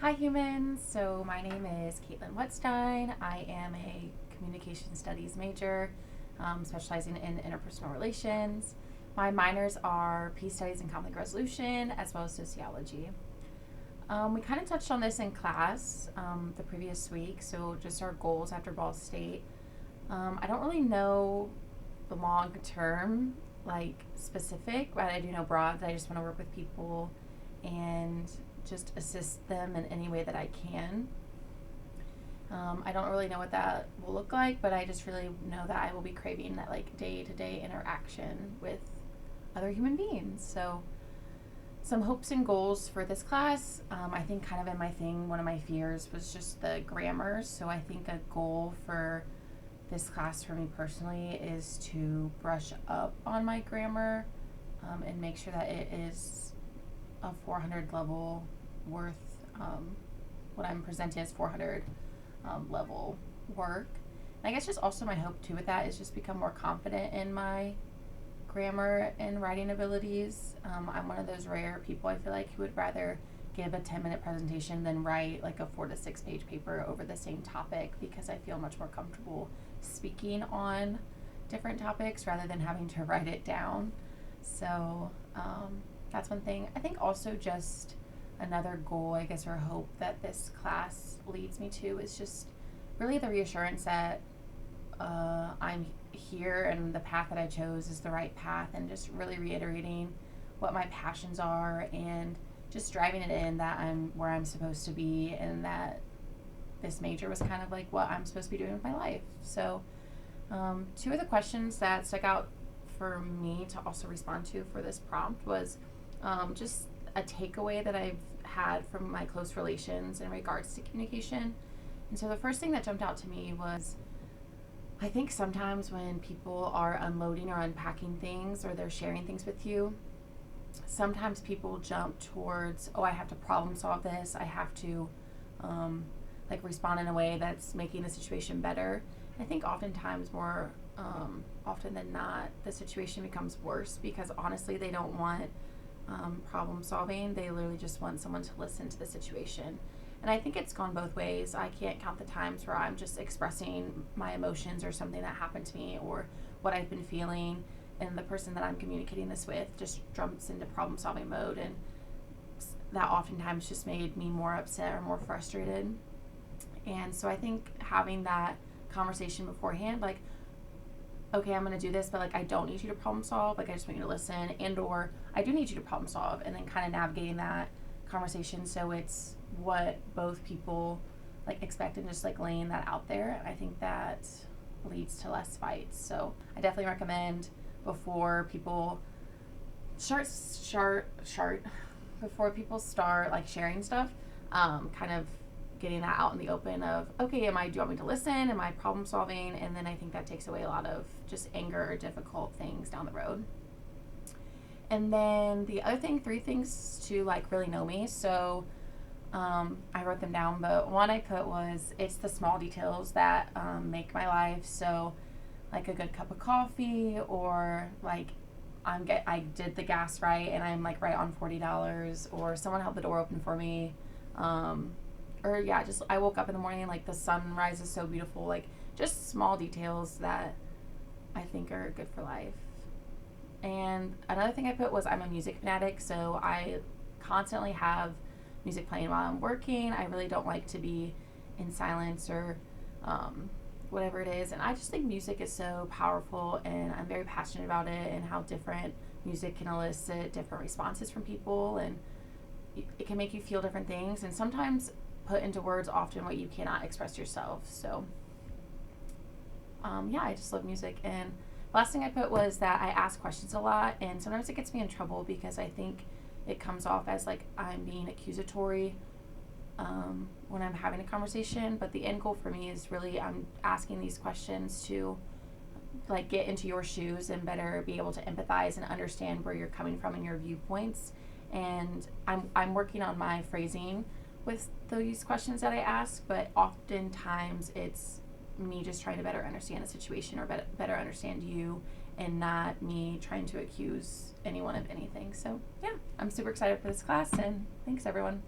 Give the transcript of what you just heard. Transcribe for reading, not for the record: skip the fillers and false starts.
Hi humans, so my name is Caitlin Wetstein. I am a communication studies major, specializing in interpersonal relations. My minors are peace studies and conflict resolution, as well as sociology. We kind of touched on this in class the previous week, so just our goals after Ball State. I don't really know the long term, like specific, but I do know broad that I just want to work with people and just assist them in any way that I can. I don't really know what that will look like, but I just really know that I will be craving that like day to day interaction with other human beings. So, some hopes and goals for this class. I think kind of in my thing, one of my fears was just the grammar. So, I think a goal for this class for me personally is to brush up on my grammar and make sure that it is a 400 level worth what I'm presenting as 400 level work. And I guess just also my hope too with that is just become more confident in my grammar and writing abilities. I'm one of those rare people I feel like who would rather give a 10-minute presentation than write like a 4 to 6 page paper over the same topic because I feel much more comfortable speaking on different topics rather than having to write it down. So that's one thing. I think also just another goal, I guess, or hope that this class leads me to is just really the reassurance that I'm here and the path that I chose is the right path, and just really reiterating what my passions are and just driving it in that I'm where I'm supposed to be and that this major was kind of like what I'm supposed to be doing with my life. So, two of the questions that stuck out for me to also respond to for this prompt was just a takeaway that I've had from my close relations in regards to communication. And so the first thing that jumped out to me was I think sometimes when people are unloading or unpacking things or they're sharing things with you, sometimes people jump towards, oh, I have to problem solve this. I have to like respond in a way that's making the situation better. I think oftentimes more often than not, the situation becomes worse because honestly, they don't want problem solving. They literally just want someone to listen to the situation. And I think it's gone both ways. I can't count the times where I'm just expressing my emotions or something that happened to me or what I've been feeling, and the person that I'm communicating this with just jumps into problem solving mode, and that oftentimes just made me more upset or more frustrated. And so I think having that conversation beforehand, like, okay, I'm going to do this, but like I don't need you to problem solve, like I just want you to listen, and or I do need you to problem solve, and then kind of navigating that conversation so it's what both people like expect and just like laying that out there. I think that leads to less fights. So I definitely recommend before people before people start like sharing stuff, kind of getting that out in the open of, okay, do you want me to listen? Am I problem solving? And then I think that takes away a lot of just anger or difficult things down the road. And then the other thing, 3 things to like really know me. So I wrote them down, but one I put was it's the small details that make my life. So like a good cup of coffee, or like I did the gas right and I'm like right on $40, or someone held the door open for me. Or yeah, just I woke up in the morning, like the sunrise is so beautiful, like just small details that I think are good for life. And another thing I put was I'm a music fanatic, so I constantly have music playing while I'm working. I really don't like to be in silence or whatever it is. And I just think music is so powerful, and I'm very passionate about it and how different music can elicit different responses from people, and it can make you feel different things, and sometimes put into words often what you cannot express yourself. So yeah, I just love music. And last thing I put was that I ask questions a lot, and sometimes it gets me in trouble because I think it comes off as like I'm being accusatory when I'm having a conversation. But the end goal for me is really I'm asking these questions to like get into your shoes and better be able to empathize and understand where you're coming from and your viewpoints. And I'm working on my phrasing with these questions that I ask, but oftentimes it's me just trying to better understand the situation or better understand you, and not me trying to accuse anyone of anything. So yeah, I'm super excited for this class, and thanks everyone.